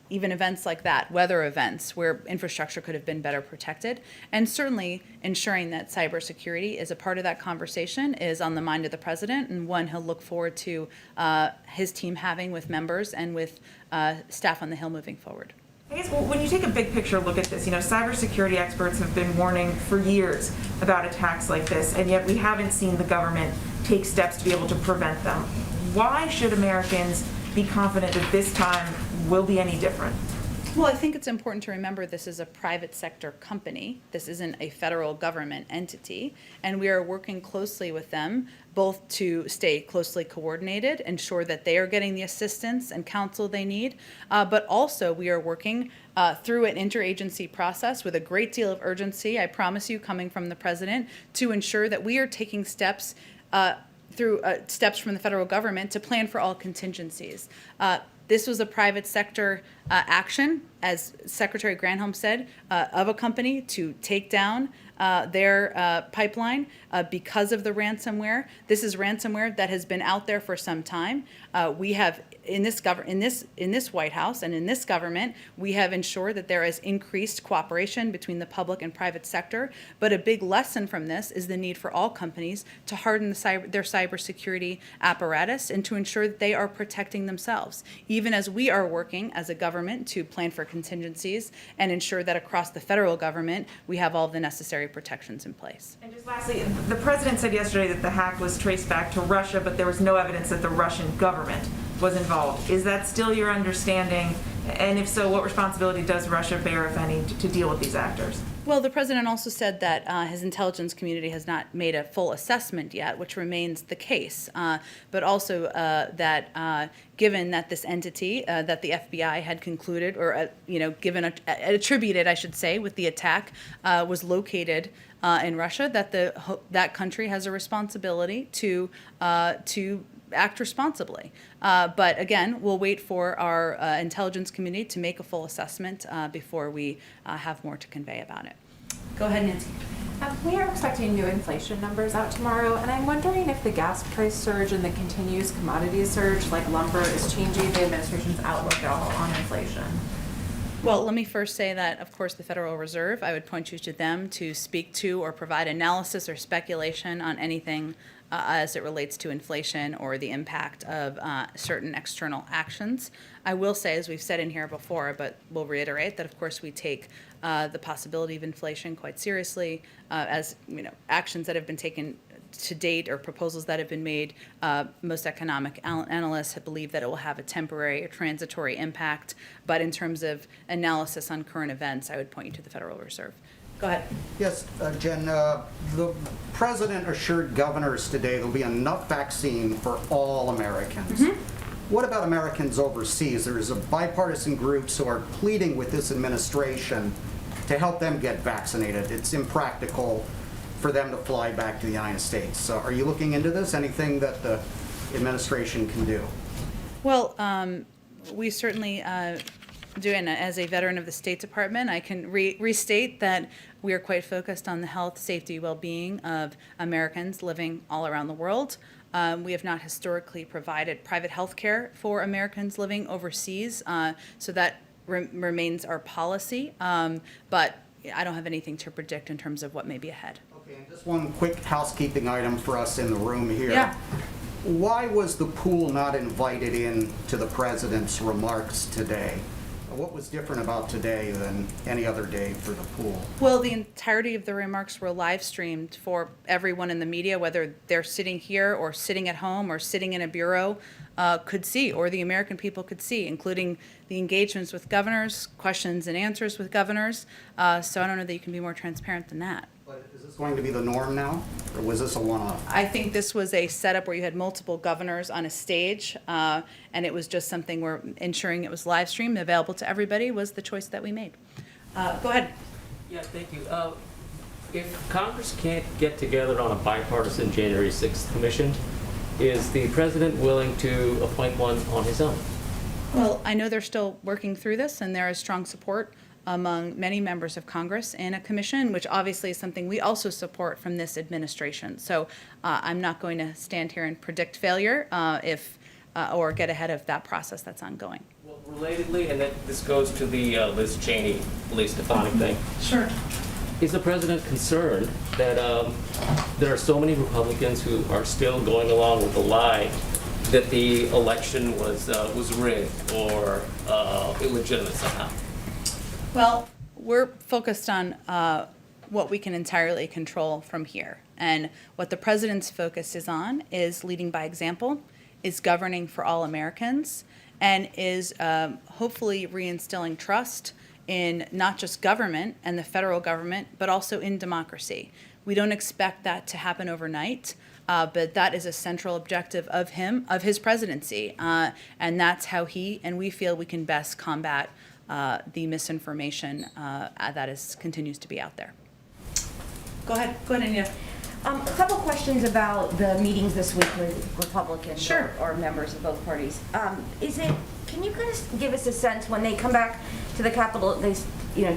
[SPEAKER 1] even events like that, weather events, where infrastructure could have been better protected. And certainly ensuring that cybersecurity is a part of that conversation is on the mind of the president, and one he'll look forward to his team having with members and with staff on the Hill moving forward.
[SPEAKER 6] I guess when you take a big picture look at this, cybersecurity experts have been warning for years about attacks like this, and yet we haven't seen the government take steps to be able to prevent them. Why should Americans be confident that this time will be any different?
[SPEAKER 1] Well, I think it's important to remember this is a private sector company. This isn't a federal government entity, and we are working closely with them both to stay closely coordinated, ensure that they are getting the assistance and counsel they need, but also we are working through an interagency process with a great deal of urgency, I promise you, coming from the president, to ensure that we are taking steps through steps from the federal government to plan for all contingencies. This was a private sector action, as Secretary Granholm said, of a company to take down their pipeline because of the ransomware. This is ransomware that has been out there for some time. We have in this White House and in this government, we have ensured that there is increased cooperation between the public and private sector. But a big lesson from this is the need for all companies to harden their cybersecurity apparatus and to ensure that they are protecting themselves, even as we are working as a government to plan for contingencies and ensure that across the federal government we have all the necessary protections in place.
[SPEAKER 6] And just lastly, the president said yesterday that the hack was traced back to Russia, but there was no evidence that the Russian government was involved. Is that still your understanding? And if so, what responsibility does Russia bear, if any, to deal with these actors?
[SPEAKER 1] Well, the president also said that his intelligence community has not made a full assessment yet, which remains the case, but also that given that this entity that the FBI had concluded or attributed, I should say, with the attack was located in Russia, that that country has a responsibility to act responsibly. But again, we'll wait for our intelligence community to make a full assessment before we have more to convey about it. Go ahead, Nancy.
[SPEAKER 12] We are expecting new inflation numbers out tomorrow, and I'm wondering if the gas price surge and the continuous commodities surge, like lumber, is changing the administration's outlook at all on inflation.
[SPEAKER 1] Well, let me first say that, of course, the Federal Reserve, I would point you to them to speak to or provide analysis or speculation on anything as it relates to inflation or the impact of certain external actions. I will say, as we've said in here before, but we'll reiterate that, of course, we take the possibility of inflation quite seriously, as actions that have been taken to date or proposals that have been made. Most economic analysts have believed that it will have a temporary or transitory impact, but in terms of analysis on current events, I would point you to the Federal Reserve. Go ahead.
[SPEAKER 10] Yes, Jen, the president assured governors today there'll be enough vaccine for all Americans. Mm-hmm. What about Americans overseas? There's a bipartisan groups who are pleading with this administration to help them get vaccinated. It's impractical for them to fly back to the United States. So are you looking into this? Anything that the administration can do?
[SPEAKER 1] Well, we certainly do, and as a veteran of the State Department, I can restate that we are quite focused on the health, safety, well-being of Americans living all around the world. We have not historically provided private health care for Americans living overseas, so that remains our policy, but I don't have anything to predict in terms of what may be ahead.
[SPEAKER 10] Okay, and just one quick housekeeping item for us in the room here.
[SPEAKER 1] Yeah.
[SPEAKER 10] Why was the pool not invited in to the president's remarks today? What was different about today than any other day for the pool?
[SPEAKER 1] Well, the entirety of the remarks were live streamed for everyone in the media, whether they're sitting here or sitting at home or sitting in a bureau, could see, or the American people could see, including the engagements with governors, questions and answers with governors. So I don't know that you can be more transparent than that.
[SPEAKER 10] But is this going to be the norm now, or was this a one-off?
[SPEAKER 1] I think this was a setup where you had multiple governors on a stage, and it was just something where ensuring it was live streamed, available to everybody, was the choice that we made. Go ahead.
[SPEAKER 13] Yeah, thank you. If Congress can't get together on a bipartisan January 6th commission, is the president willing to appoint one on his own?
[SPEAKER 1] Well, I know they're still working through this, and there is strong support among many members of Congress in a commission, which obviously is something we also support from this administration. So I'm not going to stand here and predict failure or get ahead of that process that's ongoing.
[SPEAKER 13] Well, relatedly, and this goes to the Liz Cheney, Lee Stefanik thing.
[SPEAKER 1] Sure.
[SPEAKER 13] Is the president concerned that there are so many Republicans who are still going along with the lie that the election was rigged or illegitimate somehow?
[SPEAKER 1] Well, we're focused on what we can entirely control from here. And what the president's focus is on is leading by example, is governing for all Americans, and is hopefully reinstilling trust in not just government and the federal government, but also in democracy. We don't expect that to happen overnight, but that is a central objective of his presidency. And that's how he and we feel we can best combat the misinformation that continues to be out there. Go ahead, Anita.
[SPEAKER 14] A couple questions about the meetings this week with Republicans
[SPEAKER 1] Sure.
[SPEAKER 14] or members of both parties. Can you guys give us a sense when they come back to the Capitol, they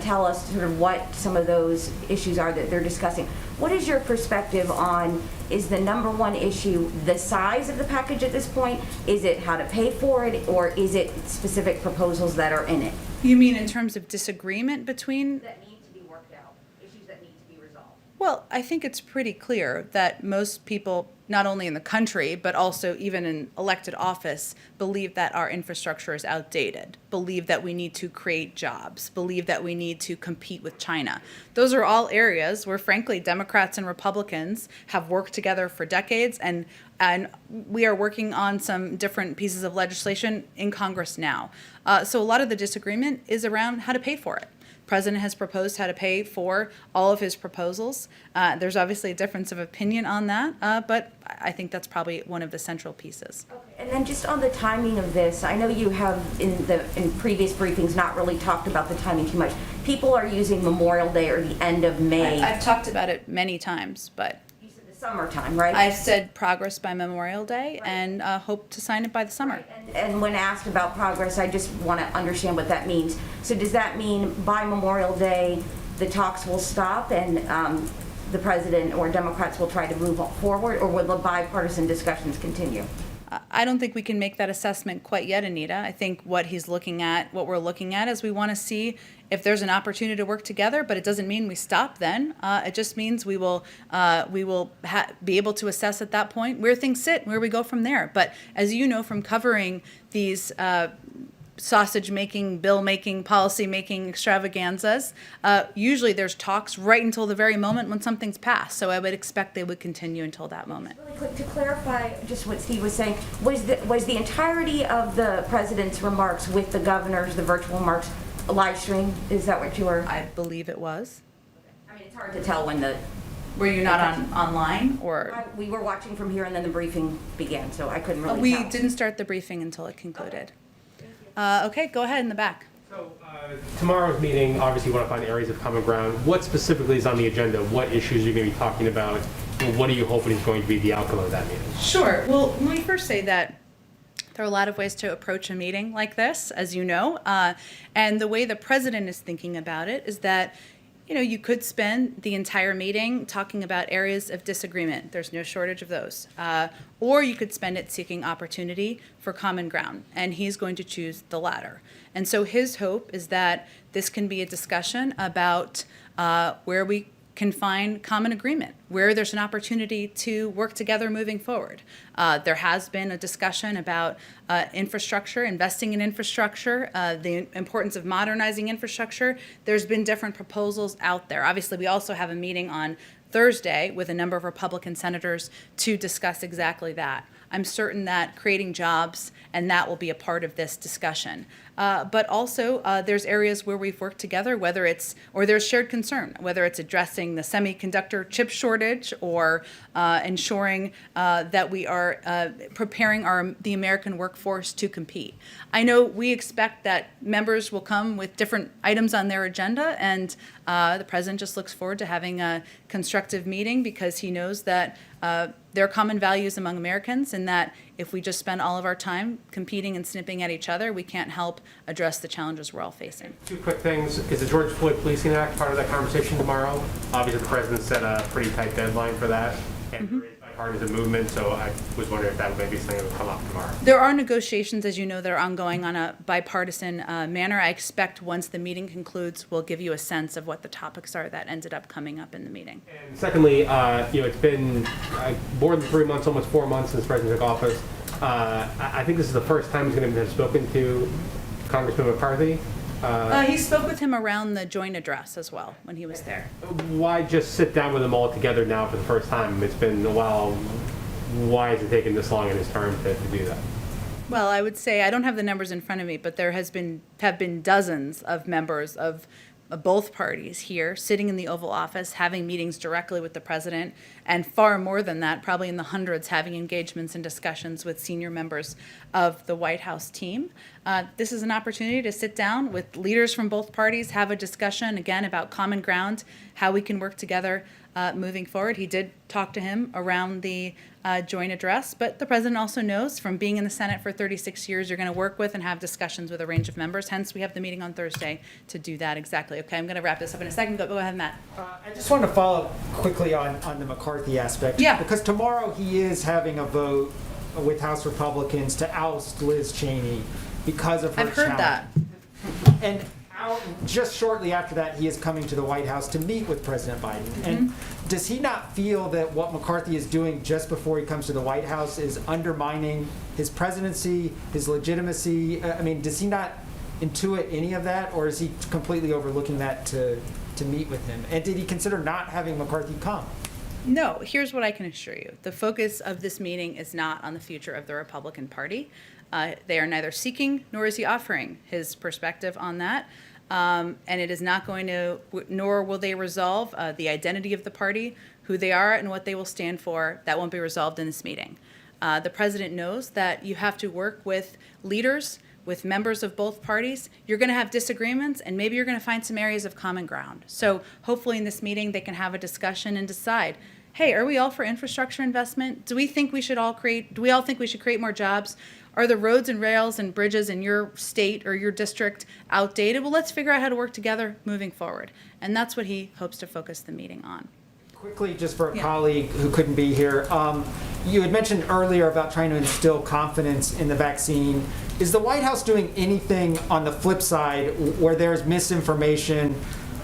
[SPEAKER 14] tell us sort of what some of those issues are that they're discussing? What is your perspective on, is the number one issue the size of the package at this point? Is it how to pay for it, or is it specific proposals that are in it?
[SPEAKER 1] You mean in terms of disagreement between?
[SPEAKER 14] That need to be worked out, issues that need to be resolved.
[SPEAKER 1] Well, I think it's pretty clear that most people, not only in the country, but also even in elected office, believe that our infrastructure is outdated, believe that we need to create jobs, believe that we need to compete with China. Those are all areas where, frankly, Democrats and Republicans have worked together for decades, and we are working on some different pieces of legislation in Congress now. So a lot of the disagreement is around how to pay for it. President has proposed how to pay for all of his proposals. There's obviously a difference of opinion on that, but I think that's probably one of the central pieces.
[SPEAKER 14] Okay. And then just on the timing of this, I know you have in previous briefings not really talked about the timing too much. People are using Memorial Day or the end of May.
[SPEAKER 1] I've talked about it many times, but
[SPEAKER 14] You said the summertime, right?
[SPEAKER 1] I've said progress by Memorial Day and hope to sign it by the summer.
[SPEAKER 14] And when asked about progress, I just want to understand what that means. So does that mean by Memorial Day, the talks will stop and the president or Democrats will try to move forward, or will the bipartisan discussions continue?
[SPEAKER 1] I don't think we can make that assessment quite yet, Anita. I think what we're looking at is we want to see if there's an opportunity to work together, but it doesn't mean we stop then. It just means we will be able to assess at that point where things sit, where we go from there. But as you know from covering these sausage-making, bill-making, policy-making extravaganzas, usually there's talks right until the very moment when something's passed. So I would expect they would continue until that moment.
[SPEAKER 14] Really quick, to clarify just what Steve was saying, was the entirety of the president's remarks with the governors, the virtual remarks, a live stream? Is that what you were?
[SPEAKER 1] I believe it was.
[SPEAKER 14] I mean, it's hard to tell when the...
[SPEAKER 1] Were you not online or?
[SPEAKER 14] We were watching from here and then the briefing began, so I couldn't really tell.
[SPEAKER 1] We didn't start the briefing until it concluded. Okay, go ahead in the back.
[SPEAKER 15] So tomorrow's meeting, obviously you want to find areas of common ground. What specifically is on the agenda? What issues are you going to be talking about? And what are you hoping is going to be the outcome of that meeting?
[SPEAKER 1] Sure. Well, let me first say that there are a lot of ways to approach a meeting like this, as you know. And the way the president is thinking about it is that you could spend the entire meeting talking about areas of disagreement. There's no shortage of those. Or you could spend it seeking opportunity for common ground, and he's going to choose the latter. And so his hope is that this can be a discussion about where we can find common agreement, where there's an opportunity to work together moving forward. There has been a discussion about infrastructure, investing in infrastructure, the importance of modernizing infrastructure. There's been different proposals out there. Obviously, we also have a meeting on Thursday with a number of Republican senators to discuss exactly that. I'm certain that creating jobs and that will be a part of this discussion. But also, there's areas where we've worked together, or there's shared concern, whether it's addressing the semiconductor chip shortage or ensuring that we are preparing the American workforce to compete. I know we expect that members will come with different items on their agenda, and the president just looks forward to having a constructive meeting because he knows that there are common values among Americans, and that if we just spend all of our time competing and snipping at each other, we can't help address the challenges we're all facing.
[SPEAKER 15] Two quick things. Is the George Floyd Policing Act part of that conversation tomorrow? Obviously, the president set a pretty tight deadline for that, and there is bipartisan movement, so I was wondering if that may be something that would come up tomorrow.
[SPEAKER 1] There are negotiations, as you know, that are ongoing on a bipartisan manner. I expect once the meeting concludes, we'll give you a sense of what the topics are that ended up coming up in the meeting.
[SPEAKER 15] And secondly, it's been more than 3 months, almost 4 months since the president took office. I think this is the first time he's going to have spoken to Congressman McCarthy.
[SPEAKER 1] He spoke with him around the joint address as well when he was there.
[SPEAKER 15] Why just sit down with them all together now for the first time? It's been a while. Why is it taking this long in his term to do that?
[SPEAKER 1] Well, I would say, I don't have the numbers in front of me, but there have been dozens of members of both parties here sitting in the Oval Office, having meetings directly with the president, and far more than that, probably in the hundreds, having engagements and discussions with senior members of the White House team. This is an opportunity to sit down with leaders from both parties, have a discussion, again, about common ground, how we can work together moving forward. He did talk to him around the joint address, but the president also knows from being in the Senate for 36 years, you're going to work with and have discussions with a range of members. Hence, we have the meeting on Thursday to do that exactly. Okay, I'm going to wrap this up in a second. Go ahead, Matt.
[SPEAKER 9] I just wanted to follow up quickly on the McCarthy aspect.
[SPEAKER 1] Yeah.
[SPEAKER 9] Because tomorrow he is having a vote with House Republicans to oust Liz Cheney because of her
[SPEAKER 1] I've heard
[SPEAKER 9] challenge.
[SPEAKER 1] that.
[SPEAKER 9] And just shortly after that, he is coming to the White House to meet with President Biden. And does he not feel that what McCarthy is doing just before he comes to the White House is undermining his presidency, his legitimacy? I mean, does he not intuit any of that, or is he completely overlooking that to meet with him? And did he consider not having McCarthy come?
[SPEAKER 1] No, here's what I can assure you. The focus of this meeting is not on the future of the Republican Party. They are neither seeking nor is he offering his perspective on that. And it is not going to, nor will they resolve the identity of the party, who they are and what they will stand for. That won't be resolved in this meeting. The president knows that you have to work with leaders, with members of both parties. You're going to have disagreements, and maybe you're going to find some areas of common ground. So hopefully in this meeting, they can have a discussion and decide, hey, are we all for infrastructure investment? Do we think we should create more jobs? Are the roads and rails and bridges in your state or your district outdated? Well, let's figure out how to work together moving forward. And that's what he hopes to focus the meeting on.
[SPEAKER 9] Quickly, just for a colleague who couldn't be here, you had mentioned earlier about trying to instill confidence in the vaccine. Is the White House doing anything on the flip side where there's misinformation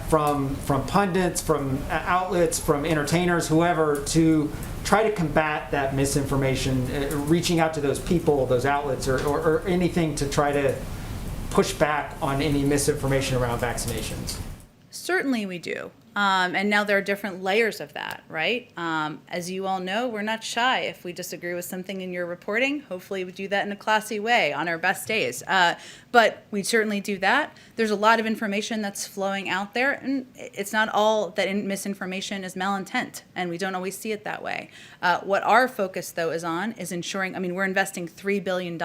[SPEAKER 9] from pundits, from outlets, from entertainers, whoever, to try to combat that misinformation, reaching out to those people, those outlets, or anything to try to push back on any misinformation around vaccinations?
[SPEAKER 1] Certainly we do. And now there are different layers of that, right? As you all know, we're not shy if we disagree with something in your reporting. Hopefully we do that in a classy way on our best days. But we certainly do that. There's a lot of information that's flowing out there, and it's not all that misinformation is malintent, and we don't always see it that way. What our focus, though, is on is ensuring, we're investing $3 billion,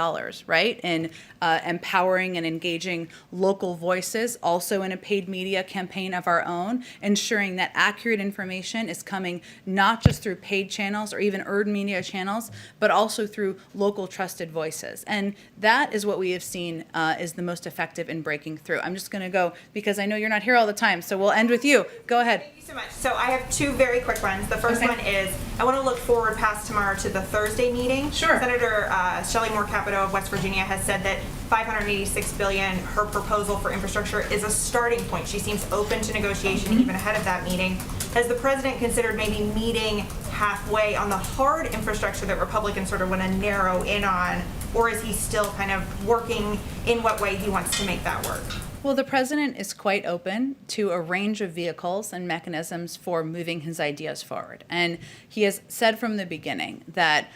[SPEAKER 1] right, in empowering and engaging local voices, also in a paid media campaign of our own, ensuring that accurate information is coming not just through paid channels or even earned media channels, but also through local trusted voices. And that is what we have seen is the most effective in breaking through. I'm just going to go, because I know you're not here all the time, so we'll end with you. Go ahead.
[SPEAKER 11] Thank you so much. So I have two very quick ones. The first one is, I want to look forward past tomorrow to the Thursday meeting.
[SPEAKER 1] Sure.
[SPEAKER 11] Senator Shelley Moore Capito of West Virginia has said that $586 billion, her proposal for infrastructure, is a starting point. She seems open to negotiation even ahead of that meeting. Has the president considered maybe meeting halfway on the hard infrastructure that Republicans sort of want to narrow in on, or is he still kind of working in what way he wants to make that work?
[SPEAKER 1] Well, the president is quite open to a range of vehicles and mechanisms for moving his ideas forward. And he has said from the beginning that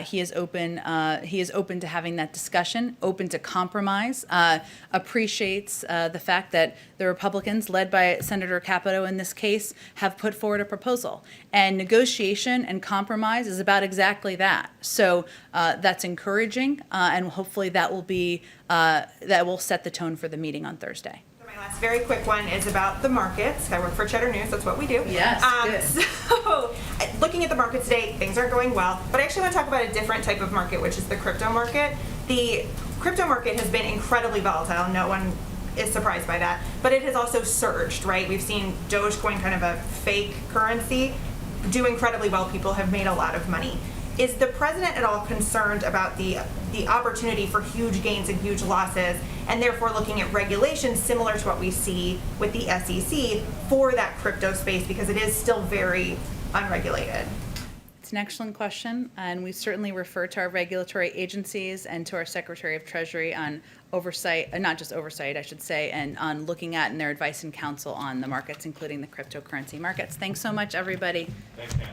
[SPEAKER 1] he is open to having that discussion, open to compromise, appreciates the fact that the Republicans, led by Senator Capito in this case, have put forward a proposal. And negotiation and compromise is about exactly that. So that's encouraging, and hopefully that will set the tone for the meeting on Thursday.
[SPEAKER 11] My last very quick one is about the markets. I work for Cheddar News, that's what we do.
[SPEAKER 1] Yes, good.
[SPEAKER 11] So, looking at the markets today, things aren't going well, but I actually want to talk about a different type of market, which is the crypto market. The crypto market has been incredibly volatile. No one is surprised by that, but it has also surged, right? We've seen Dogecoin, kind of a fake currency, do incredibly well. People have made a lot of money. Is the president at all concerned about the opportunity for huge gains and huge losses, and therefore looking at regulations similar to what we see with the SEC for that crypto space, because it is still very unregulated?
[SPEAKER 1] It's an excellent question, and we certainly refer to our regulatory agencies and to our Secretary of Treasury on oversight, not just oversight, I should say, and on looking at and their advice and counsel on the markets, including the cryptocurrency markets. Thanks so much, everybody.
[SPEAKER 5] Thanks, Dan.